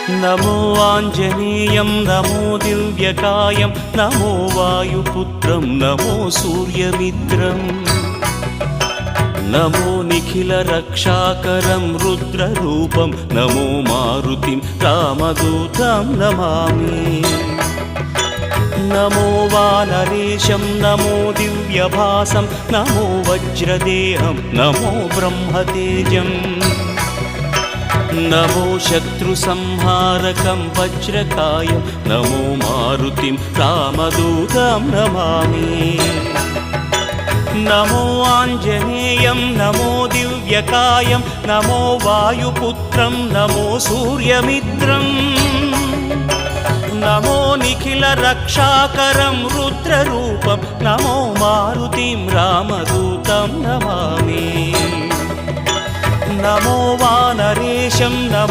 नमो आञ्जनेयं नमो दिव्यकायं नमो वायुपुत्रं नमो सूर्यमित्रम् नमो निखिलरक्षाकरं रुद्ररूपं नमो मारुतिं रामदूतं Namami नमो वानरेशं नमो दिव्यभासं नमो वज्रदेहं नमो ब्रह्मतेजम् नमो शत्रुसंहारकं वज्रकायं नमो मारुतिं रामदूतं Namami नमो आञ्जनेयं नमो दिव्यकायं नमो वायुपुत्रं नमो सूर्यमित्रम् नमो निखिलरक्षाकरं रुद्ररूपं नमो मारुतिं रामदूतं Namami नमो वानरेशं